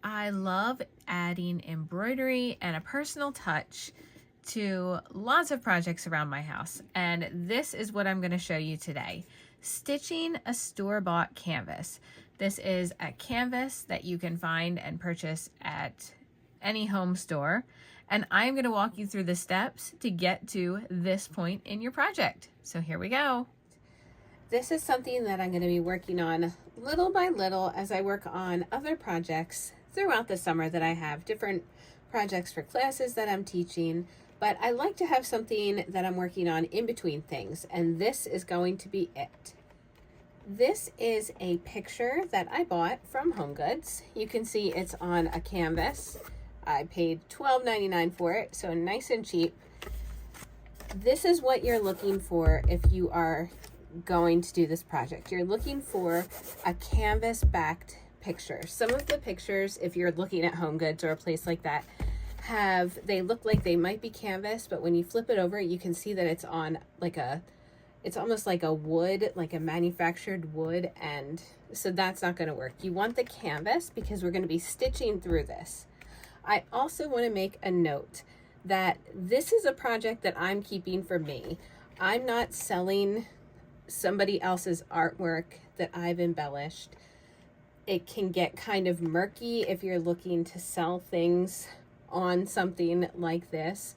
I love adding embroidery and a personal touch to lots of projects around my house, and this is what I'm going to show you today. Stitching a store-bought canvas. This is a canvas that you can find and purchase at any home store, and I'm going to walk you through the steps to get to this point in your project. So here we go. This is something that I'm going to be working on little by little as I work on other projects throughout the summer that I have, different projects for classes that I'm teaching, but I like to have something that I'm working on in between things, and this is going to be it. This is a picture that I bought from HomeGoods. You can see it's on a canvas. I paid $12.99 for it, so nice and cheap. This is what you're looking for if you are going to do this project. You're looking for a canvas backed picture. Some of the pictures, if you're looking at HomeGoods or a place like that, they look like they might be canvas, but when you flip it over, you can see that it's on it's almost like a wood, like a manufactured wood, and so that's not going to work. You want the canvas because we're going to be stitching through this. I also want to make a note that this is a project that I'm keeping for me. I'm not selling somebody else's artwork that I've embellished. It can get kind of murky if you're looking to sell things on something like this,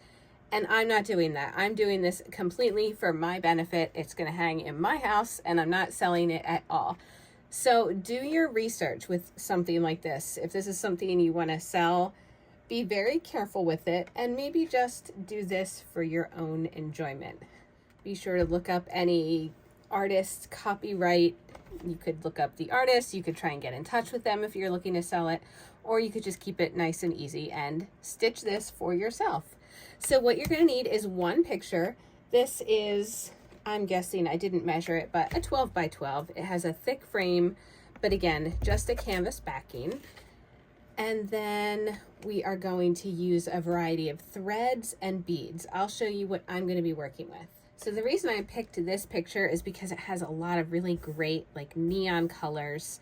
and I'm not doing that. I'm doing this completely for my benefit. It's going to hang in my house and I'm not selling it at all. So do your research with something like this. If this is something you want to sell, be very careful with it and maybe just do this for your own enjoyment. Be sure to look up any artist copyright. You could look up the artist, you could try and get in touch with them if you're looking to sell it, or you could just keep it nice and easy and stitch this for yourself. So what you're going to need is one picture. This is, I'm guessing, I didn't measure it, but a 12 by 12. It has a thick frame, but again, just a canvas backing. And then we are going to use a variety of threads and beads. I'll show you what I'm going to be working with. So the reason I picked this picture is because it has a lot of really great like neon colors.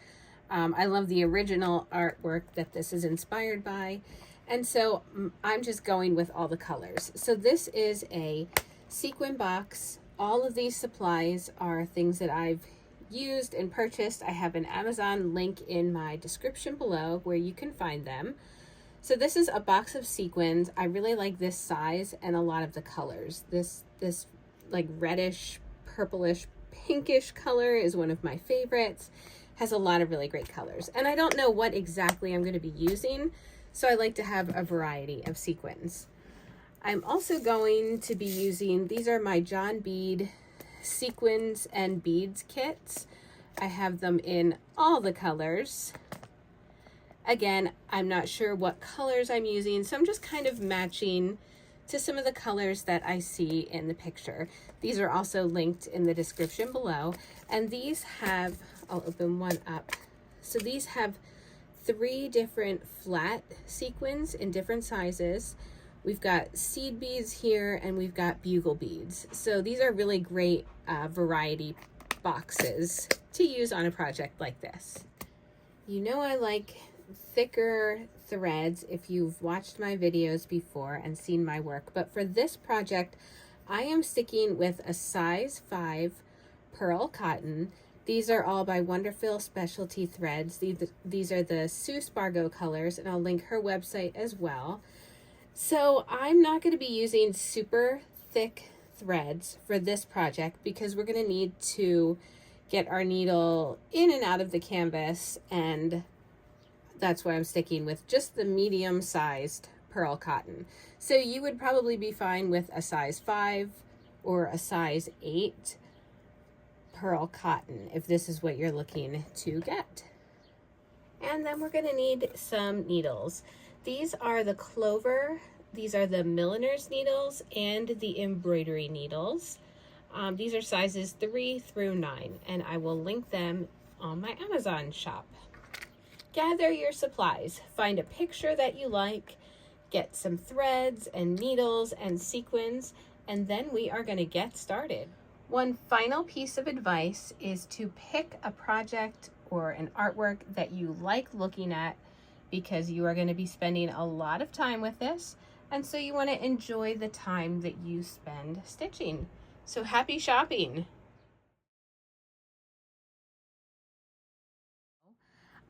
I love the original artwork that this is inspired by. And so I'm just going with all the colors. So this is a sequin box. All of these supplies are things that I've used and purchased. I have an Amazon link in my description below where you can find them. So this is a box of sequins. I really like this size and a lot of the colors. This like reddish, purplish, pinkish color is one of my favorites. Has a lot of really great colors. And I don't know what exactly I'm going to be using, so I like to have a variety of sequins. I'm also going to be using, these are my John Bead sequins and beads kits. I have them in all the colors. Again, I'm not sure what colors I'm using, so I'm just kind of matching to some of the colors that I see in the picture. These are also linked in the description below, and these have, I'll open one up. So these have 3 different flat sequins in different sizes. We've got seed beads here and we've got bugle beads. So these are really great variety boxes to use on a project like this. You know I like thicker threads if you've watched my videos before and seen my work, but for this project I am sticking with a size 5 pearl cotton. These are all by Wonderful Specialty Threads. These are the Sue Spargo colors, and I'll link her website as well. So I'm not going to be using super thick threads for this project because we're going to need to get our needle in and out of the canvas, and that's why I'm sticking with just the medium-sized pearl cotton. So you would probably be fine with a size 5 or a size 8 pearl cotton if this is what you're looking to get. And then we're going to need some needles. These are the clover, these are the milliner's needles, and the embroidery needles. These are sizes 3 through 9, and I will link them on my Amazon shop. Gather your supplies, find a picture that you like, get some threads and needles and sequins, and then we are going to get started. One final piece of advice is to pick a project or an artwork that you like looking at because you are going to be spending a lot of time with this, and so you want to enjoy the time that you spend stitching. So happy shopping!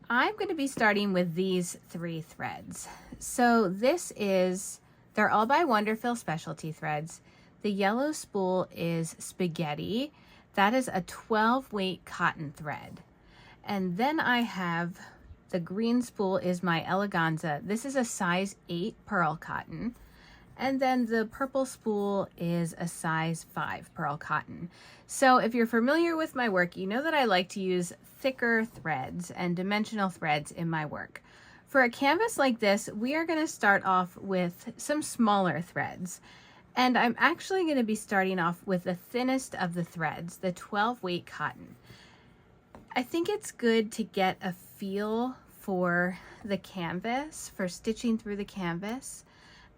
I'm going to be starting with these 3 threads. So they're all by Wonderful Specialty Threads. The yellow spool is Spaghetti. That is a 12 weight cotton thread. And then I have the green spool is my Eleganza. This is a size 8 pearl cotton. And then the purple spool is a size 5 pearl cotton. So if you're familiar with my work, you know that I like to use thicker threads and dimensional threads in my work. For a canvas like this, we are going to start off with some smaller threads. And I'm actually going to be starting off with the thinnest of the threads, the 12 weight cotton. I think it's good to get a feel for the canvas, for stitching through the canvas.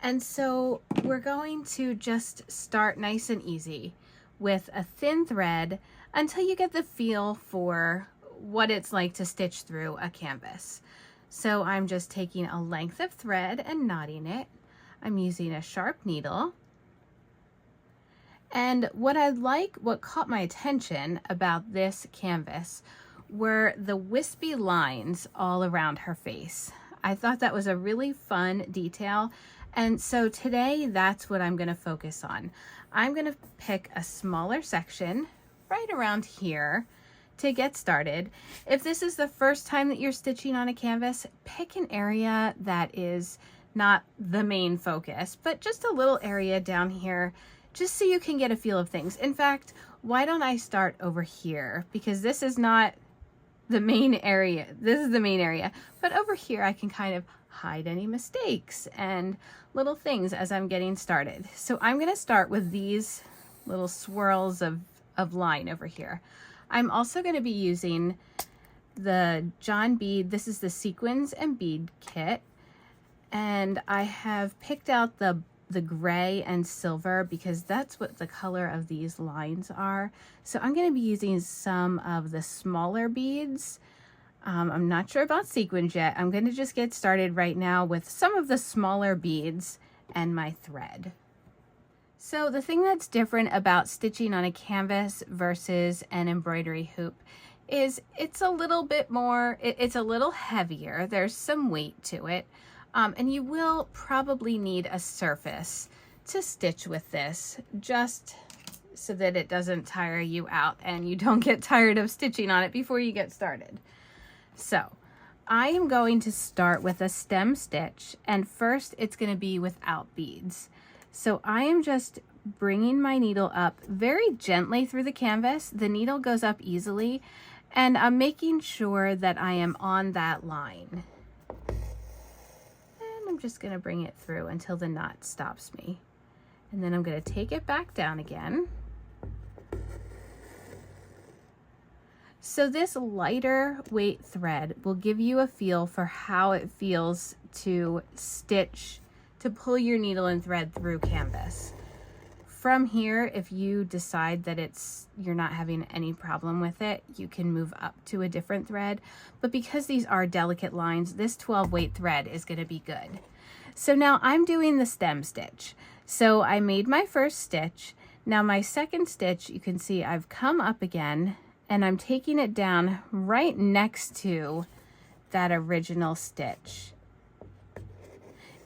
And so we're going to just start nice and easy with a thin thread until you get the feel for what it's like to stitch through a canvas. So I'm just taking a length of thread and knotting it. I'm using a sharp needle. And what caught my attention about this canvas were the wispy lines all around her face. I thought that was a really fun detail. And so today, that's what I'm going to focus on. I'm going to pick a smaller section right around here to get started. If this is the first time that you're stitching on a canvas, pick an area that is not the main focus, but just a little area down here, just so you can get a feel of things. In fact, why don't I start over here? Because this is not the main area. This is the main area, but over here I can kind of hide any mistakes and little things as I'm getting started. So I'm going to start with these little swirls of line over here. I'm also going to be using the John Bead. This is the Sequins and Bead Kit. And I have picked out the gray and silver because that's what the color of these lines are. So I'm going to be using some of the smaller beads. I'm not sure about sequins yet. I'm going to just get started right now with some of the smaller beads and my thread. So the thing that's different about stitching on a canvas versus an embroidery hoop is it's a little bit more, it's a little heavier. There's some weight to it. And you will probably need a surface to stitch with this, just so that it doesn't tire you out and you don't get tired of stitching on it before you get started. So I am going to start with a stem stitch, and first it's going to be without beads. So I am just bringing my needle up very gently through the canvas. The needle goes up easily, and I'm making sure that I am on that line. And I'm just going to bring it through until the knot stops me. And then I'm going to take it back down again. So this lighter weight thread will give you a feel for how it feels to stitch, to pull your needle and thread through canvas. From here, if you decide that you're not having any problem with it, you can move up to a different thread. But because these are delicate lines, this 12 weight thread is going to be good. So now I'm doing the stem stitch. So I made my first stitch. Now my second stitch, you can see I've come up again, and I'm taking it down right next to that original stitch.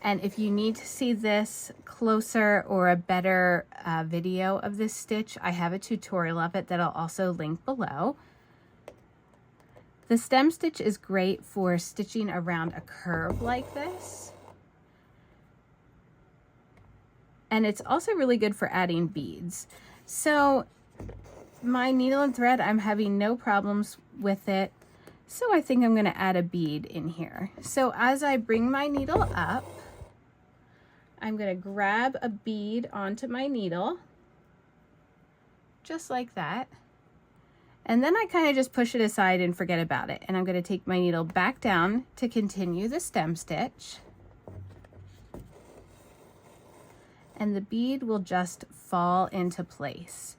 And if you need to see this closer or a better video of this stitch, I have a tutorial of it that I'll also link below. The stem stitch is great for stitching around a curve like this. And it's also really good for adding beads. So my needle and thread, I'm having no problems with it. So I think I'm going to add a bead in here. So as I bring my needle up, I'm going to grab a bead onto my needle, just like that. And then I kind of just push it aside and forget about it. And I'm going to take my needle back down to continue the stem stitch. And the bead will just fall into place.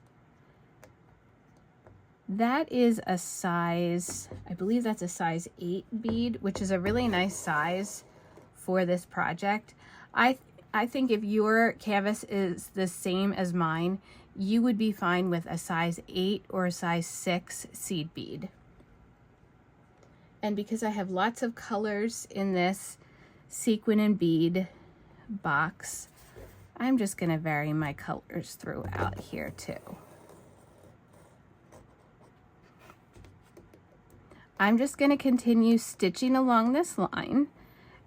That is a size, I believe that's a size 8 bead, which is a really nice size for this project. I think if your canvas is the same as mine, you would be fine with a size 8 or a size 6 seed bead. And because I have lots of colors in this sequin and bead box, I'm just going to vary my colors throughout here too. I'm just going to continue stitching along this line,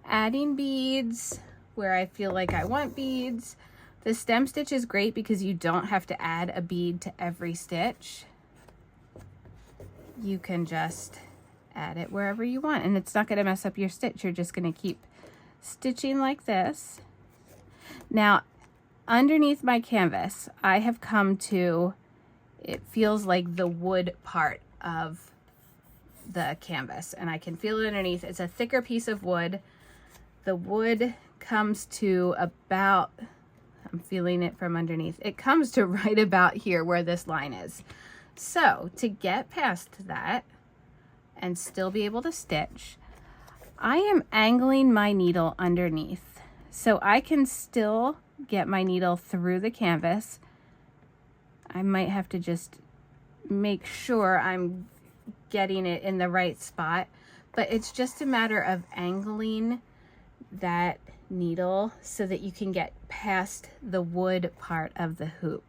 adding beads where I feel like I want beads. The stem stitch is great because you don't have to add a bead to every stitch. You can just add it wherever you want, and it's not going to mess up your stitch. You're just going to keep stitching like this. Now, underneath my canvas, I have come to, it feels like the wood part of the canvas, and I can feel it underneath. It's a thicker piece of wood. The wood comes to about, I'm feeling it from underneath, it comes to right about here where this line is. So to get past that and still be able to stitch, I am angling my needle underneath so I can still get my needle through the canvas. I might have to just make sure I'm getting it in the right spot, but it's just a matter of angling that needle so that you can get past the wood part of the hoop.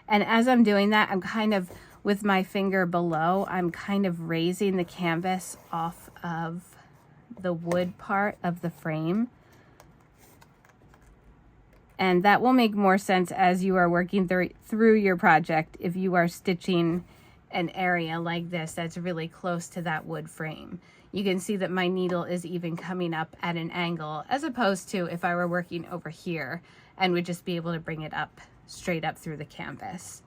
And as I'm doing that, I'm kind of, with my finger below, I'm kind of raising the canvas off of the wood part of the frame. And that will make more sense as you are working through your project if you are stitching an area like this that's really close to that wood frame. You can see that my needle is even coming up at an angle, as opposed to if I were working over here and would just be able to bring it up straight up through the canvas.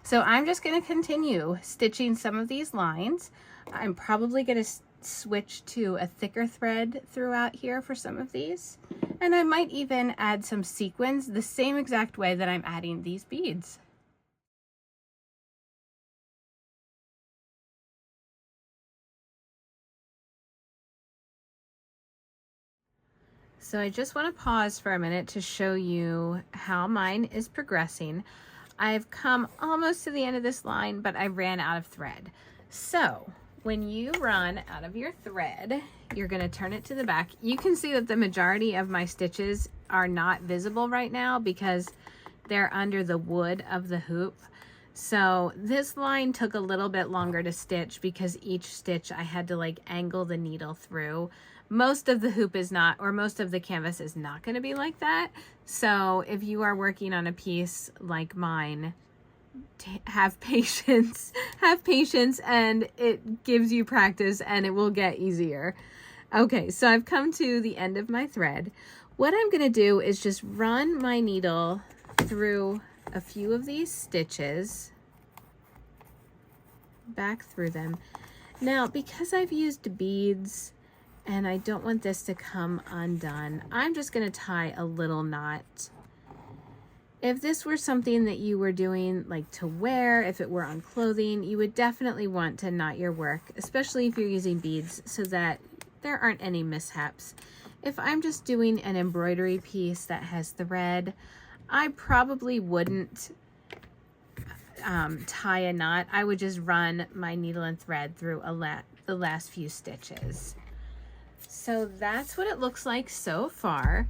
So I'm just going to continue stitching some of these lines. I'm probably going to switch to a thicker thread throughout here for some of these, and I might even add some sequins the same exact way that I'm adding these beads. So I just want to pause for a minute to show you how mine is progressing. I've come almost to the end of this line, but I ran out of thread. So when you run out of your thread, you're going to turn it to the back. You can see that the majority of my stitches are not visible right now because they're under the wood of the hoop. So this line took a little bit longer to stitch because each stitch I had to like angle the needle through. Most of the hoop is not, or most of the canvas is not going to be like that. So if you are working on a piece like mine, have patience, and it gives you practice and it will get easier. Okay, so I've come to the end of my thread. What I'm going to do is just run my needle through a few of these stitches, back through them. Now, because I've used beads and I don't want this to come undone, I'm just going to tie a little knot. If this were something that you were doing like to wear, if it were on clothing, you would definitely want to knot your work, especially if you're using beads, so that there aren't any mishaps. If I'm just doing an embroidery piece that has thread, I probably wouldn't tie a knot. I would just run my needle and thread through the last few stitches. So that's what it looks like so far.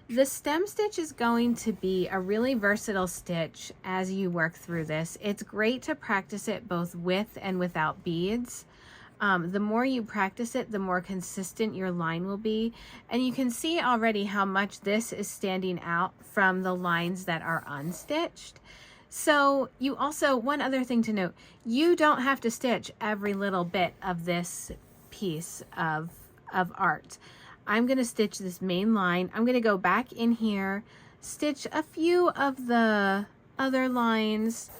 The stem stitch is going to be a really versatile stitch as you work through this. It's great to practice it both with and without beads. The more you practice it, the more consistent your line will be. And you can see already how much this is standing out from the lines that are unstitched. So you also, one other thing to note, you don't have to stitch every little bit of this piece of art. I'm going to stitch this main line. I'm going to go back in here, stitch a few of the other lines,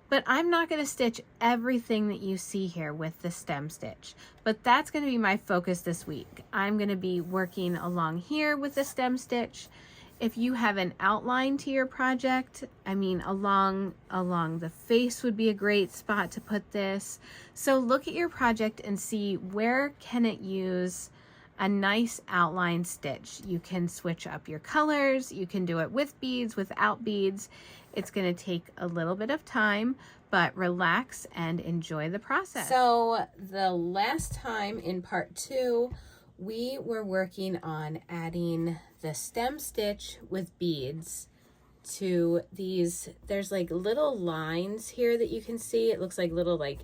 but I'm not going to stitch everything that you see here with the stem stitch. But that's going to be my focus this week. I'm going to be working along here with the stem stitch. If you have an outline to your project, I mean, along the face would be a great spot to put this. So look at your project and see where can it use a nice outline stitch. You can switch up your colors. You can do it with beads, without beads. It's going to take a little bit of time, but relax and enjoy the process. So the last time in part 2, we were working on adding the stem stitch with beads to these. There's like little lines here that you can see. It looks like little like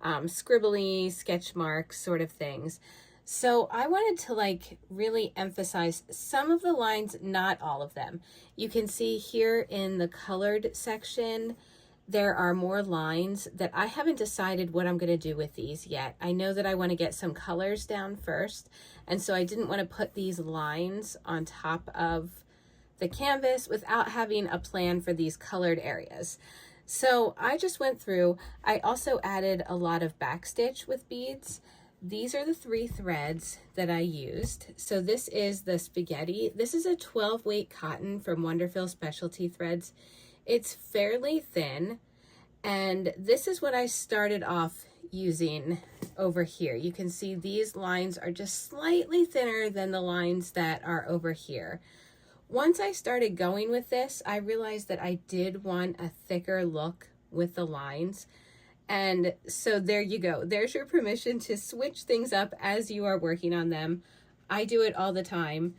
scribbly sketch marks sort of things. So I wanted to like really emphasize some of the lines, not all of them. You can see here in the colored section, there are more lines that I haven't decided what I'm going to do with these yet. I know that I want to get some colors down first, and so I didn't want to put these lines on top of the canvas without having a plan for these colored areas. So I just went through. I also added a lot of backstitch with beads. These are the 3 threads that I used. So this is the spaghetti. This is a 12 weight cotton from Wonderful Specialty Threads. It's fairly thin, and this is what I started off using over here. You can see these lines are just slightly thinner than the lines that are over here. Once I started going with this, I realized that I did want a thicker look with the lines. And so there you go. There's your permission to switch things up as you are working on them. I do it all the time.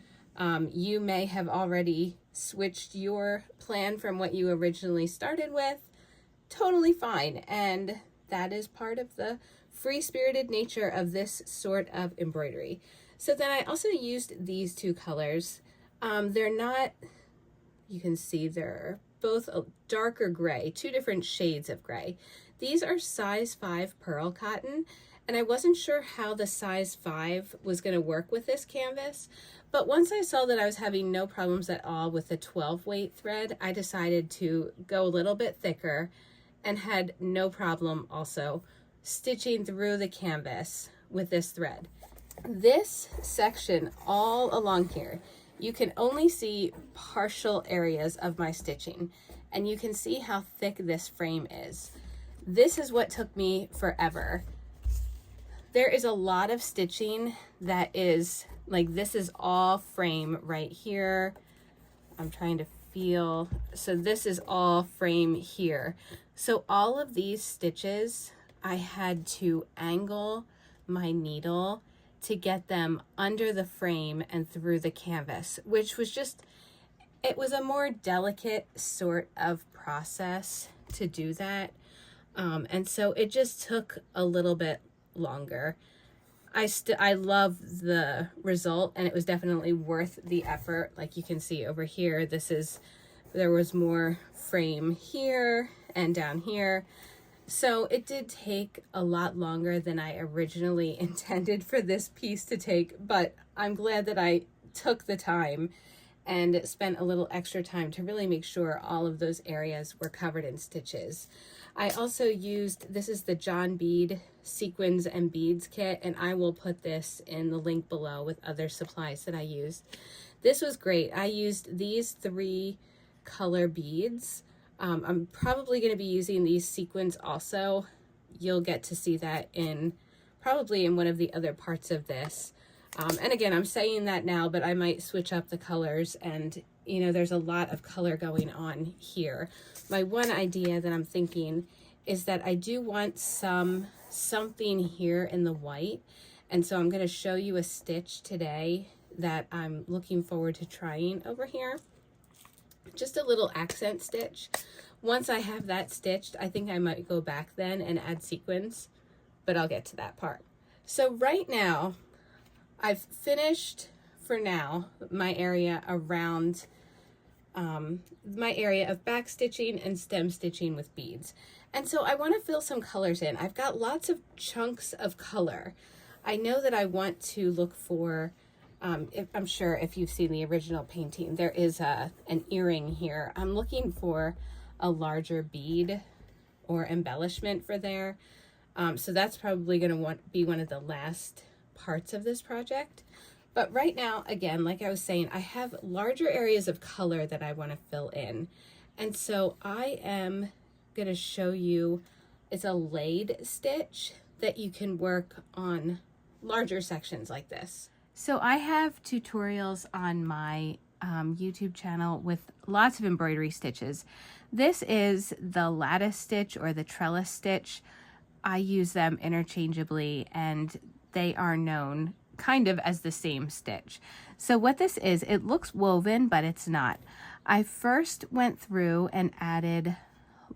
You may have already switched your plan from what you originally started with. Totally fine. And that is part of the free-spirited nature of this sort of embroidery. So then I also used these 2 colors. They're not, you can see they're both a darker gray, 2 different shades of gray. These are size 5 pearl cotton, and I wasn't sure how the size 5 was going to work with this canvas, but once I saw that I was having no problems at all with the 12 weight thread, I decided to go a little bit thicker and had no problem also stitching through the canvas with this thread. This section all along here, you can only see partial areas of my stitching, and you can see how thick this frame is. This is what took me forever. There is a lot of stitching that is like, this is all frame right here. I'm trying to feel, so this is all frame here. So all of these stitches, I had to angle my needle to get them under the frame and through the canvas, which was just, it was a more delicate sort of process to do that. And so it just took a little bit longer. I love the result, and it was definitely worth the effort. Like you can see over here, there was more frame here and down here. So it did take a lot longer than I originally intended for this piece to take, but I'm glad that I took the time and spent a little extra time to really make sure all of those areas were covered in stitches. I also used, this is the John Bead Sequins and Beads kit, and I will put this in the link below with other supplies that I used. This was great. I used these 3 color beads. I'm probably going to be using these sequins also. You'll get to see that probably in one of the other parts of this. And again, I'm saying that now, but I might switch up the colors, and you know, there's a lot of color going on here. My one idea that I'm thinking is that I do want something here in the white, and so I'm going to show you a stitch today that I'm looking forward to trying over here. Just a little accent stitch. Once I have that stitched, I think I might go back then and add sequins, but I'll get to that part. So right now, I've finished for now my area around my area of back stitching and stem stitching with beads. And so I want to fill some colors in. I've got lots of chunks of color. I know that I want to look for, I'm sure if you've seen the original painting, there is an earring here. I'm looking for a larger bead or embellishment for there. So that's probably going to be one of the last parts of this project. But right now, again, like I was saying, I have larger areas of color that I want to fill in. And so I am going to show you, it's a laid stitch that you can work on larger sections like this. So I have tutorials on my YouTube channel with lots of embroidery stitches. This is the lattice stitch or the trellis stitch. I use them interchangeably and they are known kind of as the same stitch. So what this is, it looks woven, but it's not. I first went through and added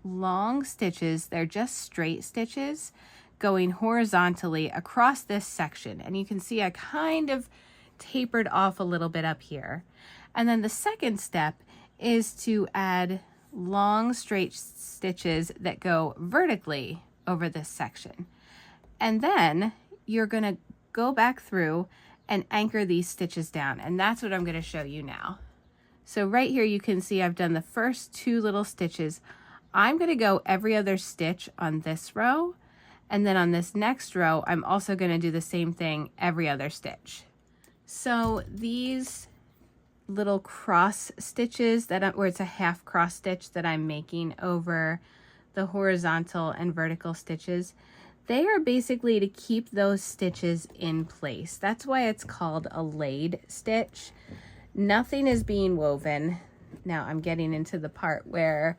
long stitches. They're just straight stitches going horizontally across this section. And you can see I kind of tapered off a little bit up here. And then the second step is to add long straight stitches that go vertically over this section. And then you're going to go back through and anchor these stitches down. And that's what I'm going to show you now. So right here you can see I've done the first two little stitches. I'm going to go every other stitch on this row. And then on this next row, I'm also going to do the same thing every other stitch. So these little cross stitches where it's a half cross stitch that I'm making over the horizontal and vertical stitches, they are basically to keep those stitches in place. That's why it's called a laid stitch. Nothing is being woven. Now I'm getting into the part where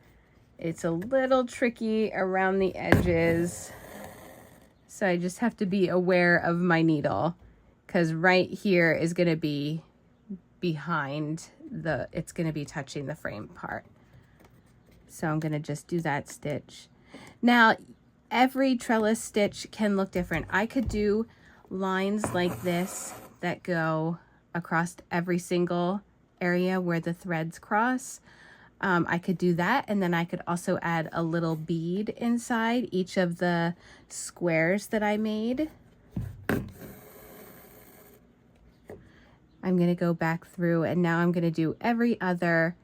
it's a little tricky around the edges. So I just have to be aware of my needle because right here is going to be behind it's going to be touching the frame part. So I'm going to just do that stitch. Now, every trellis stitch can look different. I could do lines like this that go across every single area where the threads cross. I could do that, and then I could also add a little bead inside each of the squares that I made. I'm going to go back through, and now I'm going to do every other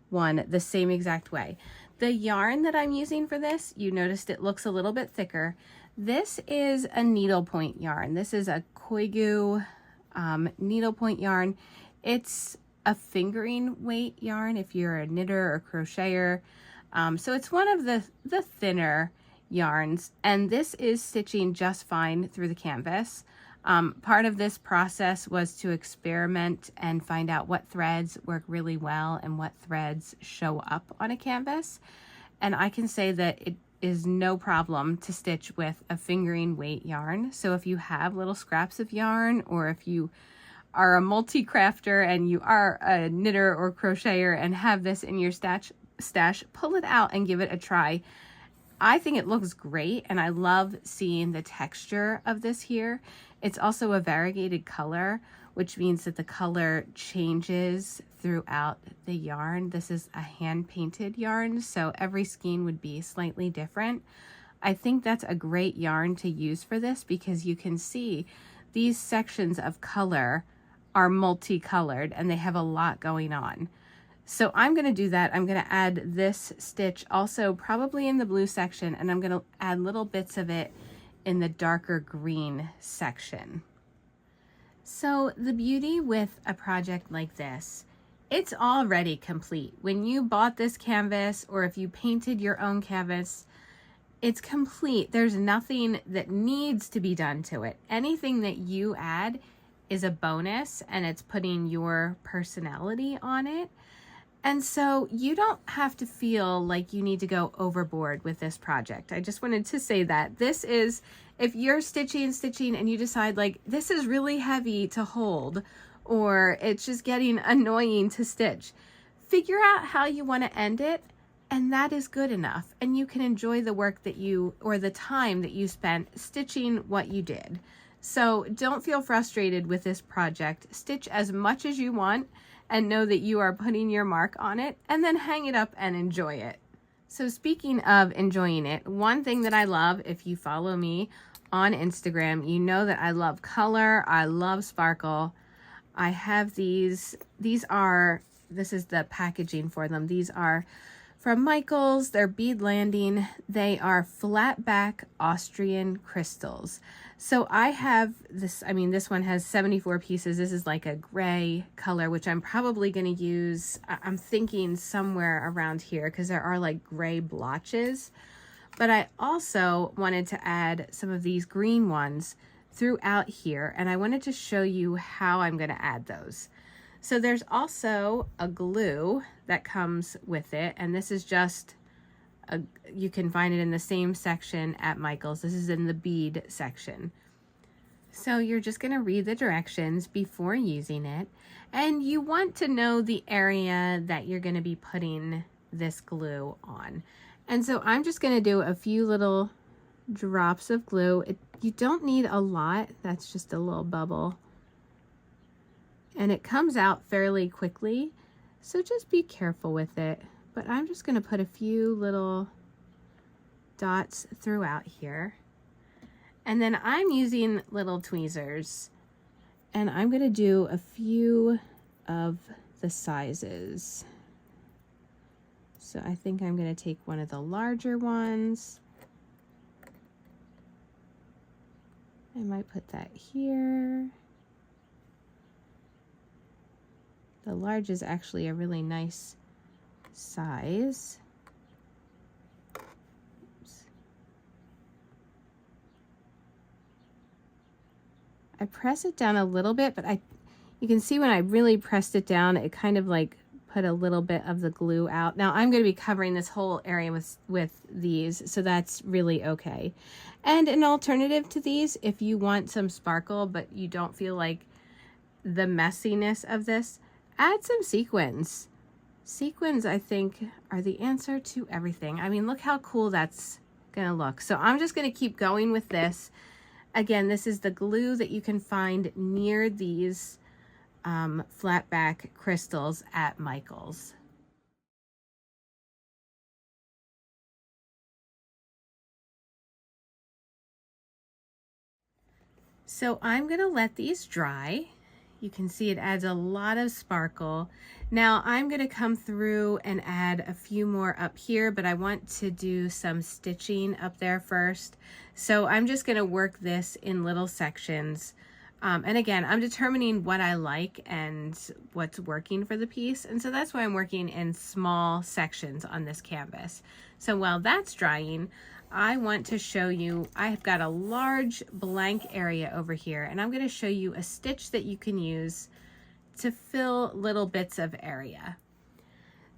one the same exact way. The yarn that I'm using for this, you noticed it looks a little bit thicker. This is a needlepoint yarn. This is a Koigu needlepoint yarn. It's a fingering weight yarn if you're a knitter or crocheter. So it's one of the thinner yarns, and this is stitching just fine through the canvas. Part of this process was to experiment and find out what threads work really well and what threads show up on a canvas. And I can say that it is no problem to stitch with a fingering weight yarn. So if you have little scraps of yarn, or if you are a multi-crafter and you are a knitter or crocheter and have this in your stash, pull it out and give it a try. I think it looks great, and I love seeing the texture of this here. It's also a variegated color, which means that the color changes throughout the yarn. This is a hand-painted yarn, so every skein would be slightly different. I think that's a great yarn to use for this because you can see these sections of color are multicolored and they have a lot going on. So I'm going to do that. I'm going to add this stitch also probably in the blue section, and I'm going to add little bits of it in the darker green section. So the beauty with a project like this, it's already complete. When you bought this canvas, or if you painted your own canvas, it's complete. There's nothing that needs to be done to it. Anything that you add is a bonus, and it's putting your personality on it. And so you don't have to feel like you need to go overboard with this project. I just wanted to say that this is, if you're stitching and you decide like, this is really heavy to hold, or it's just getting annoying to stitch, figure out how you want to end it, and that is good enough. And you can enjoy the work that or the time that you spent stitching what you did. So don't feel frustrated with this project. Stitch as much as you want and know that you are putting your mark on it, and then hang it up and enjoy it. So speaking of enjoying it, one thing that I love, if you follow me on Instagram, you know that I love color, I love sparkle. I have these are, this is the packaging for them. These are from Michaels. They're bead landing. They are flat back Austrian crystals. So I have this, I mean, this one has 74 pieces. This is like a gray color, which I'm probably going to use, I'm thinking somewhere around here because there are like gray blotches. But I also wanted to add some of these green ones throughout here, and I wanted to show you how I'm going to add those. So there's also a glue that comes with it, and this is just you can find it in the same section at Michaels. This is in the bead section. So you're just going to read the directions before using it, and you want to know the area that you're going to be putting this glue on. And so I'm just going to do a few little drops of glue. You don't need a lot. That's just a little bubble. And it comes out fairly quickly, so just be careful with it. But I'm just going to put a few little dots throughout here. And then I'm using little tweezers, and I'm going to do a few of the sizes. So I think I'm going to take one of the larger ones. I might put that here. The large is actually a really nice size. Oops. I press it down a little bit, but you can see when I really pressed it down, it kind of like put a little bit of the glue out. Now I'm going to be covering this whole area with these, so that's really okay. And an alternative to these, if you want some sparkle but you don't feel like the messiness of this, add some sequins. Sequins, I think, are the answer to everything. I mean, look how cool that's gonna look. So I'm just gonna keep going with this. Again, this is the glue that you can find near these flat back crystals at Michaels. So I'm gonna let these dry. You can see it adds a lot of sparkle. Now I'm gonna come through and add a few more up here, but I want to do some stitching up there first. So I'm just gonna work this in little sections. And again, I'm determining what I like and what's working for the piece. And so that's why I'm working in small sections on this canvas. So while that's drying, I want to show you, I've got a large blank area over here, and I'm going to show you a stitch that you can use to fill little bits of area.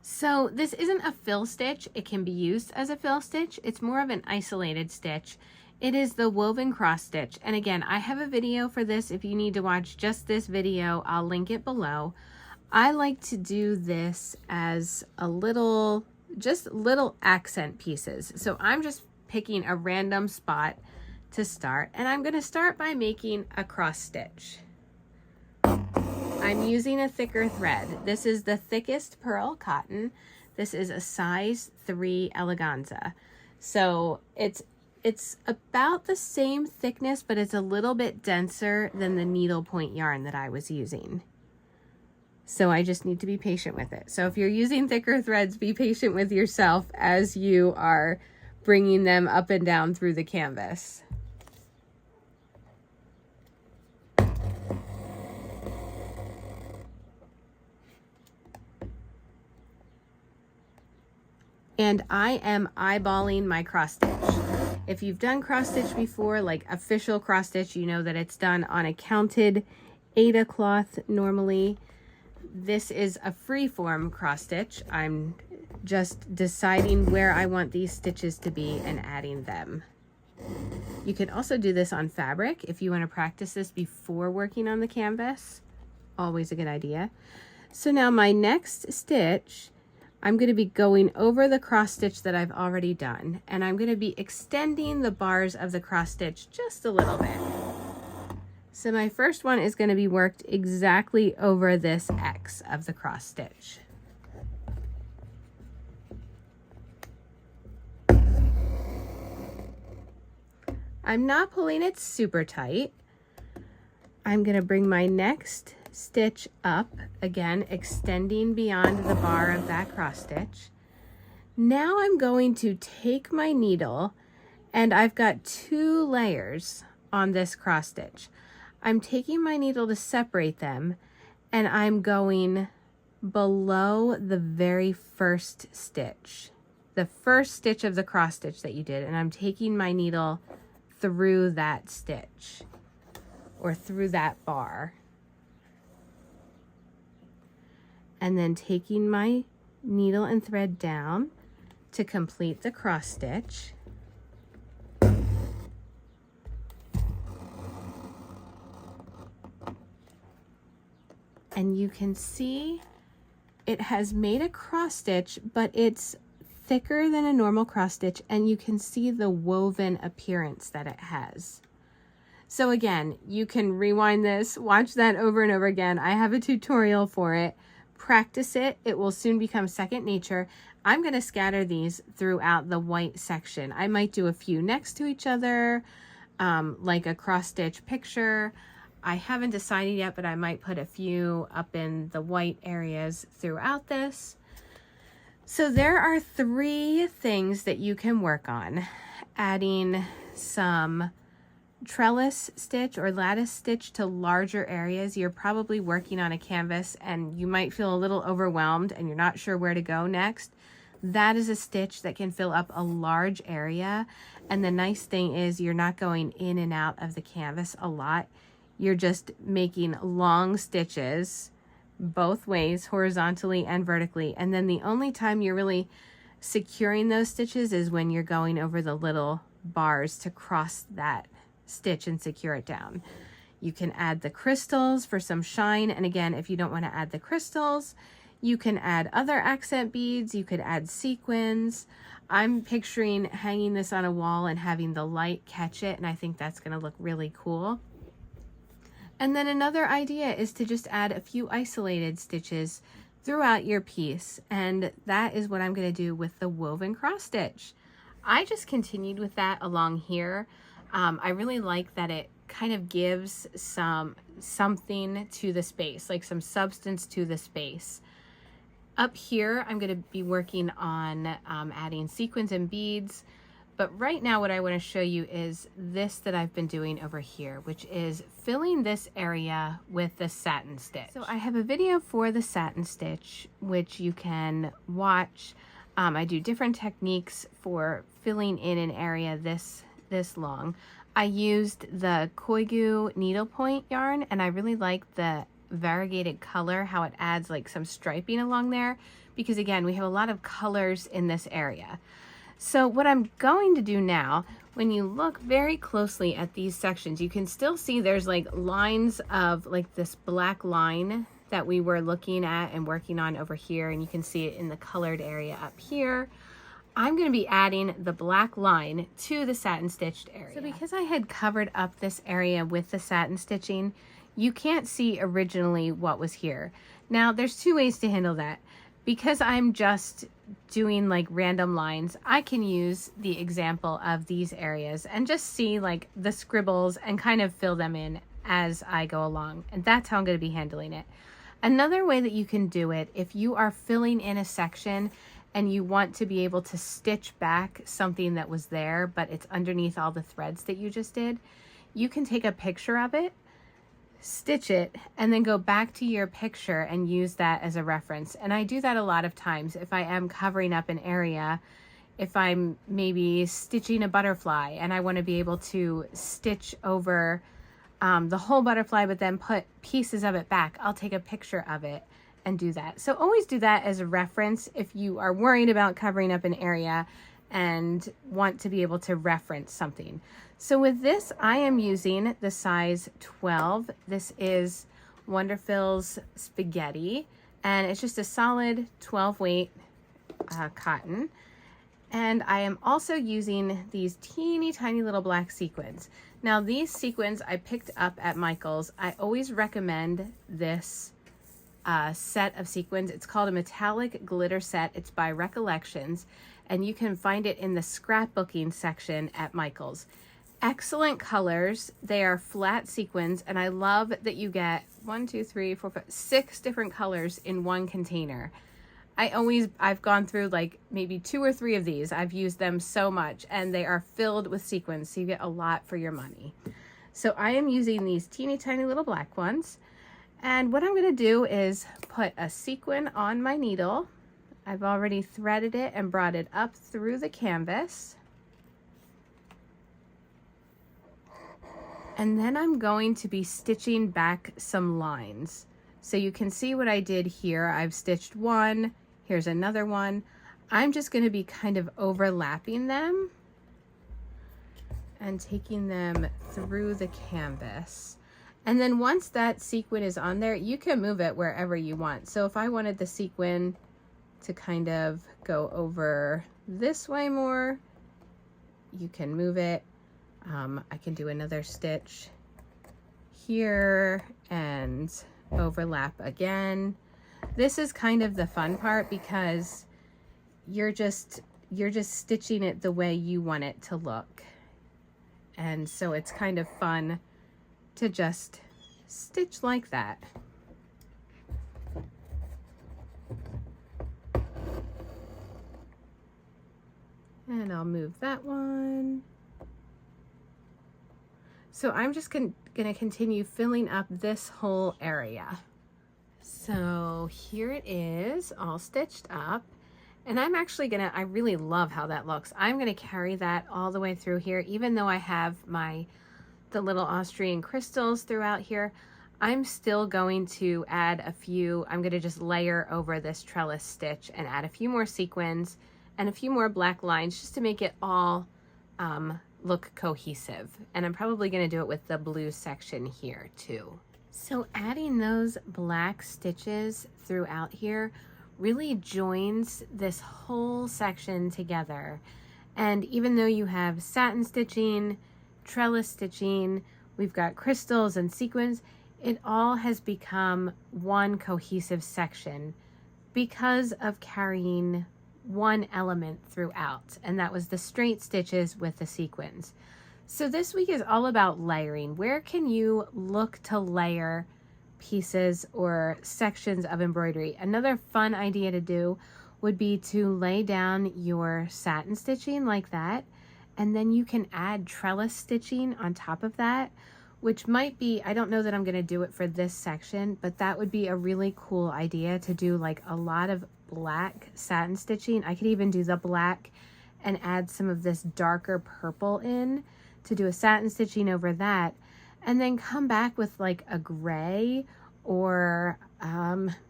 So this isn't a fill stitch. It can be used as a fill stitch. It's more of an isolated stitch. It is the woven cross stitch. And again, I have a video for this. If you need to watch just this video, I'll link it below. I like to do this as a little, just little accent pieces. So I'm just picking a random spot to start, and I'm going to start by making a cross stitch. I'm using a thicker thread. This is the thickest pearl cotton. This is a size 3 eleganza. So it's about the same thickness, but it's a little bit denser than the needlepoint yarn that I was using. So I just need to be patient with it. So if you're using thicker threads, be patient with yourself as you are bringing them up and down through the canvas. And I am eyeballing my cross stitch. If you've done cross stitch before, like official cross stitch, you know that it's done on a counted Aida cloth normally. This is a free-form cross stitch. I'm just deciding where I want these stitches to be and adding them. You can also do this on fabric if you want to practice this before working on the canvas. Always a good idea. So now my next stitch, I'm going to be going over the cross stitch that I've already done, and I'm going to be extending the bars of the cross stitch just a little bit. So my first one is going to be worked exactly over this X of the cross stitch. I'm not pulling it super tight. I'm going to bring my next stitch up, again extending beyond the bar of that cross stitch. Now I'm going to take my needle, and I've got 2 layers on this cross stitch. I'm taking my needle to separate them, and I'm going below the very first stitch, the first stitch of the cross stitch that you did, and I'm taking my needle through that stitch or through that bar, and then taking my needle and thread down to complete the cross stitch. And you can see it has made a cross stitch, but it's thicker than a normal cross stitch, and you can see the woven appearance that it has. So again, you can rewind this, watch that over and over again. I have a tutorial for it. Practice it. It will soon become second nature. I'm going to scatter these throughout the white section. I might do a few next to each other, like a cross stitch picture. I haven't decided yet, but I might put a few up in the white areas throughout this. So there are 3 things that you can work on. Adding some trellis stitch or lattice stitch to larger areas. You're probably working on a canvas and you might feel a little overwhelmed and you're not sure where to go next. That is a stitch that can fill up a large area. And the nice thing is you're not going in and out of the canvas a lot. You're just making long stitches both ways, horizontally and vertically. And then the only time you're really securing those stitches is when you're going over the little bars to cross that stitch and secure it down. You can add the crystals for some shine. And again, if you don't want to add the crystals, you can add other accent beads. You could add sequins. I'm picturing hanging this on a wall and having the light catch it. And I think that's going to look really cool. And then another idea is to just add a few isolated stitches throughout your piece. And that is what I'm going to do with the woven cross stitch. I just continued with that along here. I really like that it kind of gives something to the space, like some substance to the space. Up here, I'm going to be working on adding sequins and beads. But right now what I want to show you is this that I've been doing over here, which is filling this area with the satin stitch. So I have a video for the satin stitch, which you can watch. I do different techniques for filling in an area this long. I used the Koigu needlepoint yarn, and I really like the variegated color, how it adds like some striping along there, because again, we have a lot of colors in this area. So what I'm going to do now, when you look very closely at these sections, you can still see there's like lines of like this black line that we were looking at and working on over here, and you can see it in the colored area up here. I'm going to be adding the black line to the satin stitched area. So because I had covered up this area with the satin stitching, you can't see originally what was here. Now there's 2 ways to handle that. Because I'm just doing like random lines, I can use the example of these areas and just see like the scribbles and kind of fill them in as I go along. And that's how I'm going to be handling it. Another way that you can do it, if you are filling in a section and you want to be able to stitch back something that was there, but it's underneath all the threads that you just did, you can take a picture of it, stitch it, and then go back to your picture and use that as a reference. And I do that a lot of times if I am covering up an area. If I'm maybe stitching a butterfly and I want to be able to stitch over the whole butterfly but then put pieces of it back, I'll take a picture of it and do that. So always do that as a reference if you are worried about covering up an area and want to be able to reference something. So with this, I am using the size 12. This is Wonderfil's Spaghetti, and it's just a solid 12 weight cotton. And I am also using these teeny tiny little black sequins. Now these sequins I picked up at Michael's. I always recommend this set of sequins. It's called a metallic glitter set. It's by Recollections, and you can find it in the scrapbooking section at Michael's. Excellent colors. They are flat sequins, and I love that you get 6 different colors in one container. I've gone through like maybe 2 or 3 of these. I've used them so much, and they are filled with sequins, so you get a lot for your money. So I am using these teeny tiny little black ones. And what I'm going to do is put a sequin on my needle. I've already threaded it and brought it up through the canvas. And then I'm going to be stitching back some lines. So you can see what I did here. I've stitched one, here's another one. I'm just going to be kind of overlapping them and taking them through the canvas. And then once that sequin is on there, you can move it wherever you want. So if I wanted the sequin to kind of go over this way more, you can move it. I can do another stitch here and overlap again. This is kind of the fun part because you're just stitching it the way you want it to look. And so it's kind of fun to just stitch like that. And I'll move that one. So I'm just gonna continue filling up this whole area. So here it is, all stitched up. And I'm actually I really love how that looks. I'm gonna carry that all the way through here, even though I have the little Austrian crystals throughout here. I'm still going to add a few, I'm gonna just layer over this trellis stitch and add a few more sequins and a few more black lines just to make it all look cohesive. And I'm probably gonna do it with the blue section here too. So adding those black stitches throughout here really joins this whole section together. And even though you have satin stitching, trellis stitching, we've got crystals and sequins, it all has become one cohesive section because of carrying one element throughout, and that was the straight stitches with the sequins. So this week is all about layering. Where can you look to layer pieces or sections of embroidery? Another fun idea to do would be to lay down your satin stitching like that, and then you can add trellis stitching on top of that, which might be, I don't know that I'm going to do it for this section, but that would be a really cool idea to do, like a lot of black satin stitching. I could even do the black and add some of this darker purple in to do a satin stitching over that, and then come back with like a gray or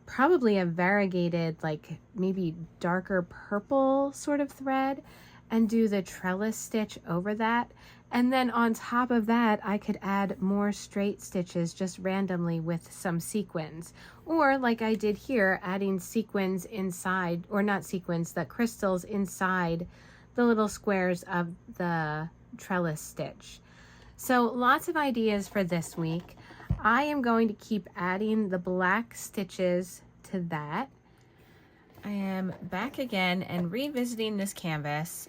probably a variegated, like maybe darker purple sort of thread, and do the trellis stitch over that. And then on top of that, I could add more straight stitches just randomly with some sequins. Or like I did here, adding sequins inside, or not sequins, the crystals inside the little squares of the trellis stitch. So lots of ideas for this week. I am going to keep adding the black stitches to that. I am back again and revisiting this canvas.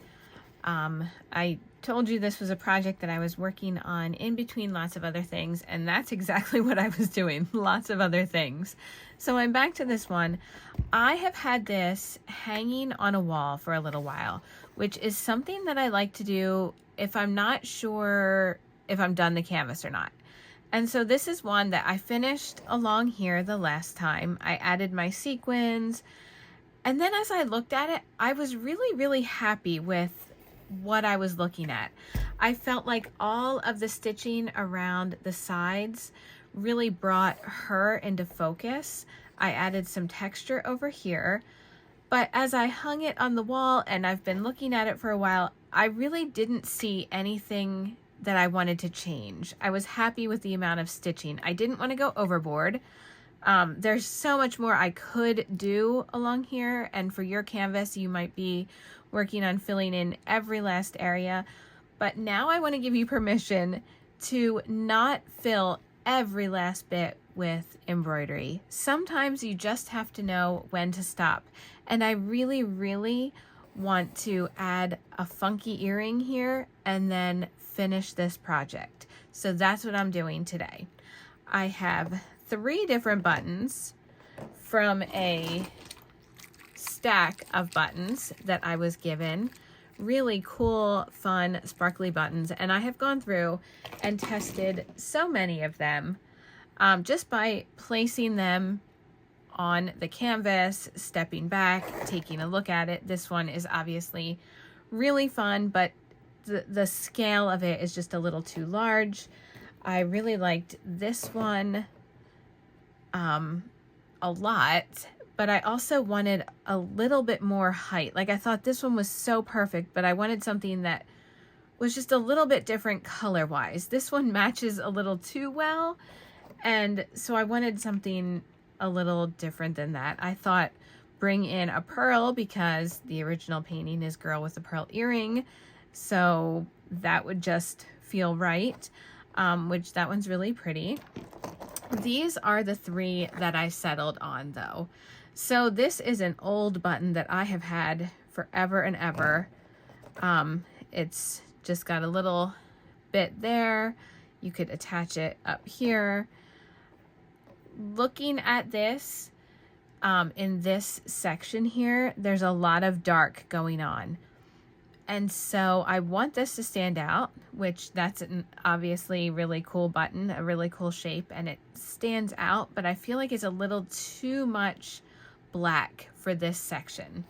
I told you this was a project that I was working on in between lots of other things, and that's exactly what I was doing, lots of other things. So I'm back to this one. I have had this hanging on a wall for a little while, which is something that I like to do if I'm not sure if I'm done the canvas or not. And so this is one that I finished along here the last time. I added my sequins, and then as I looked at it, I was really, really happy with what I was looking at. I felt like all of the stitching around the sides really brought her into focus. I added some texture over here, but as I hung it on the wall and I've been looking at it for a while, I really didn't see anything that I wanted to change. I was happy with the amount of stitching. I didn't want to go overboard. There's so much more I could do along here, and for your canvas you might be working on filling in every last area, but now I want to give you permission to not fill every last bit with embroidery. Sometimes you just have to know when to stop, and I really, really want to add a funky earring here and then finish this project. So that's what I'm doing today. I have 3 different buttons from a stack of buttons that I was given. Really cool, fun, sparkly buttons. And I have gone through and tested so many of them just by placing them on the canvas, stepping back, taking a look at it. This one is obviously really fun, but the scale of it is just a little too large. I really liked this one a lot, but I also wanted a little bit more height. Like, I thought this one was so perfect, but I wanted something that was just a little bit different color-wise. This one matches a little too well, and so I wanted something a little different than that. I thought bring in a pearl because the original painting is girl with a pearl earring, so that would just feel right, which that one's really pretty. These are the three that I settled on though. So this is an old button that I have had forever and ever. It's just got a little bit there. You could attach it up here. Looking at this, in this section here, there's a lot of dark going on. And so I want this to stand out, which that's an obviously really cool button, a really cool shape, and it stands out, but I feel like it's a little too much black for this section.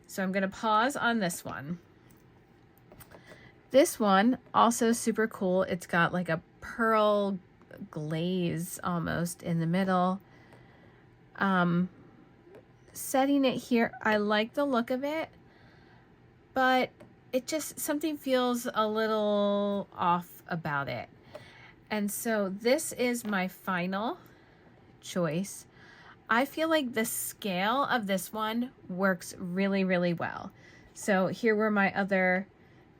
So I'm gonna pause on this one. This one, also super cool. It's got like a pearl glaze almost in the middle. Setting it here, I like the look of it, but it just, something feels a little off about it. And so this is my final choice. I feel like the scale of this one works really, really well. So here were my other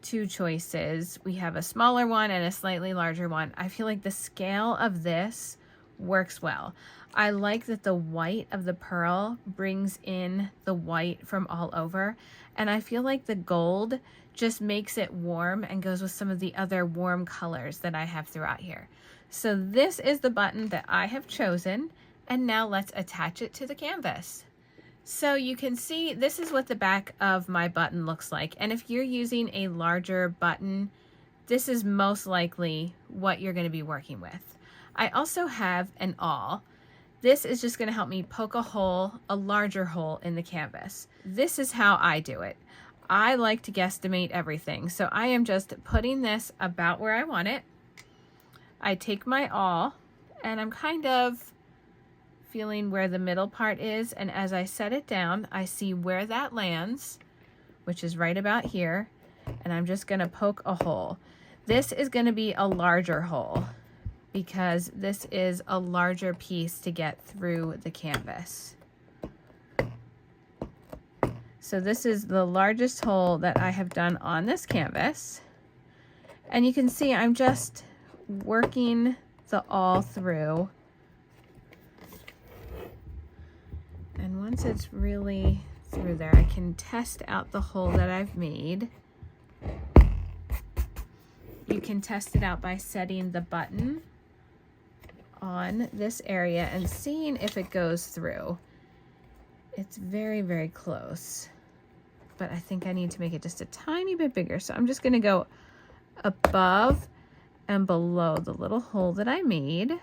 two choices. We have a smaller one and a slightly larger one. I feel like the scale of this works well. I like that the white of the pearl brings in the white from all over, and I feel like the gold just makes it warm and goes with some of the other warm colors that I have throughout here. So this is the button that I have chosen, and now let's attach it to the canvas. So you can see this is what the back of my button looks like, and if you're using a larger button, this is most likely what you're going to be working with. I also have an awl. This is just going to help me poke a hole, a larger hole in the canvas. This is how I do it. I like to guesstimate everything, so I am just putting this about where I want it. I take my awl and I'm kind of feeling where the middle part is, and as I set it down, I see where that lands, which is right about here, and I'm just going to poke a hole. This is going to be a larger hole because this is a larger piece to get through the canvas. So this is the largest hole that I have done on this canvas. And you can see I'm just working the awl through. And once it's really through there, I can test out the hole that I've made. You can test it out by setting the button on this area and seeing if it goes through. It's very, very close, but I think I need to make it just a tiny bit bigger. So I'm just going to go above and below the little hole that I made.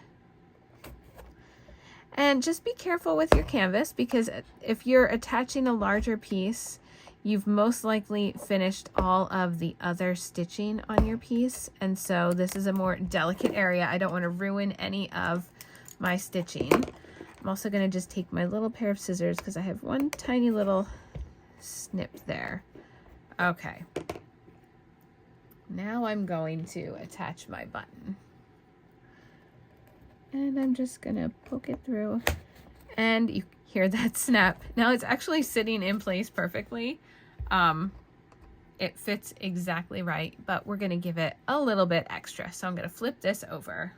And just be careful with your canvas, because if you're attaching a larger piece, you've most likely finished all of the other stitching on your piece. And so this is a more delicate area. I don't want to ruin any of my stitching. I'm also going to just take my little pair of scissors because I have one tiny little snip there. Okay. Now I'm going to attach my button. And I'm just going to poke it through. And you hear that snap. Now it's actually sitting in place perfectly. It fits exactly right, but we're going to give it a little bit extra. So I'm going to flip this over.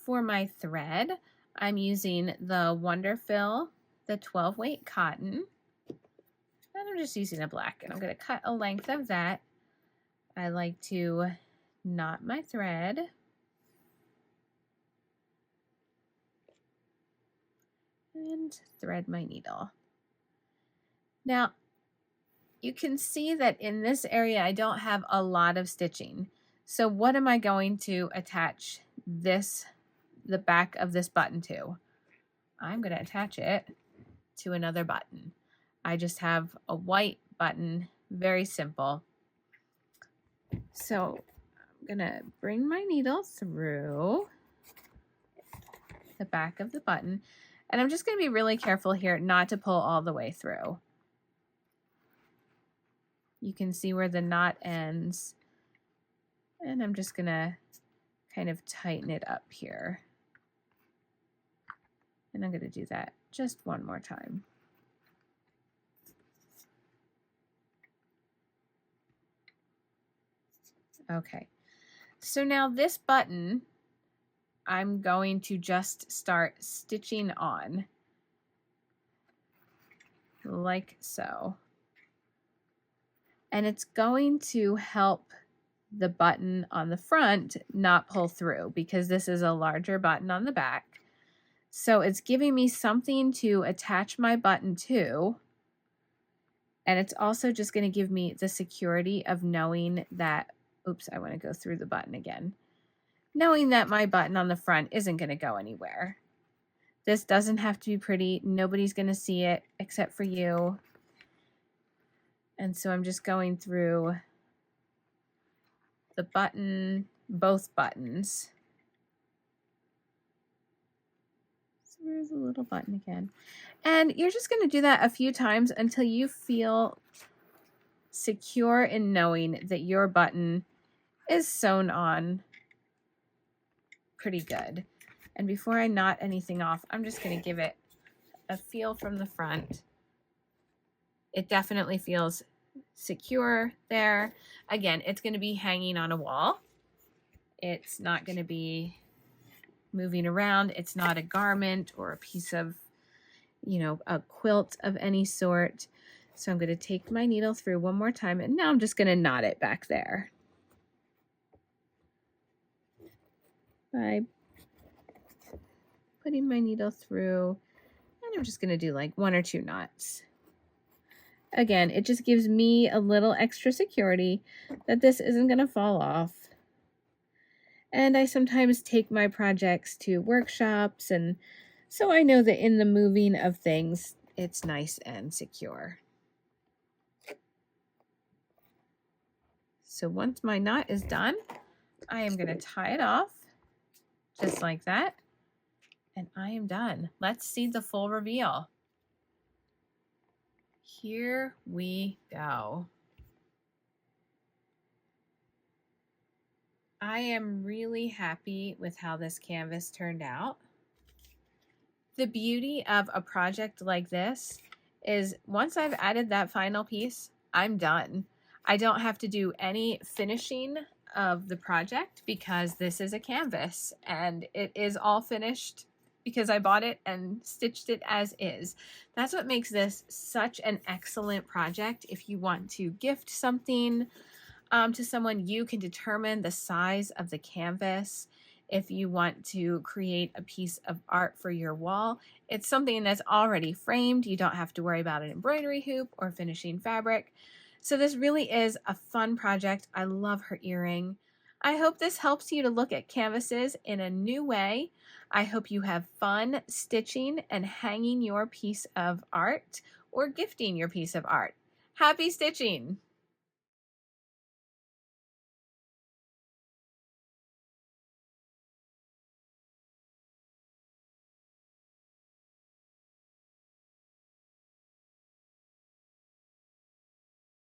For my thread, I'm using the Wonderfill, the 12 weight cotton, and I'm just using a black, and I'm going to cut a length of that. I like to knot my thread. And thread my needle. Now, you can see that in this area, I don't have a lot of stitching. So what am I going to attach the back of this button to? I'm going to attach it to another button. I just have a white button, very simple. So I'm going to bring my needle through the back of the button, and I'm just going to be really careful here not to pull all the way through. You can see where the knot ends, and I'm just going to kind of tighten it up here. And I'm going to do that just one more time. Okay, so now this button, I'm going to just start stitching on, like so. And it's going to help the button on the front not pull through because this is a larger button on the back. So it's giving me something to attach my button to. And it's also just going to give me the security of knowing that, oops, I want to go through the button again. Knowing that my button on the front isn't going to go anywhere. This doesn't have to be pretty. Nobody's going to see it except for you. And so I'm just going through the button, both buttons. So where's the little button again? And you're just going to do that a few times until you feel secure in knowing that your button is sewn on pretty good. And before I knot anything off, I'm just going to give it a feel from the front. It definitely feels secure there. Again, it's going to be hanging on a wall. It's not going to be moving around. It's not a garment or a piece of, a quilt of any sort. So I'm going to take my needle through one more time, and now I'm just going to knot it back there by putting my needle through, and I'm just going to do like 1 or 2 knots. Again, it just gives me a little extra security that this isn't going to fall off. And I sometimes take my projects to workshops, and so I know that in the moving of things, it's nice and secure. So once my knot is done, I am going to tie it off just like that, and I am done. Let's see the full reveal. Here we go. I am really happy with how this canvas turned out. The beauty of a project like this is once I've added that final piece, I'm done. I don't have to do any finishing of the project because this is a canvas and it is all finished because I bought it and stitched it as is. That's what makes this such an excellent project. If you want to gift something to someone, you can determine the size of the canvas. If you want to create a piece of art for your wall, it's something that's already framed. You don't have to worry about an embroidery hoop or finishing fabric. So this really is a fun project. I love her earring. I hope this helps you to look at canvases in a new way. I hope you have fun stitching and hanging your piece of art or gifting your piece of art. Happy stitching!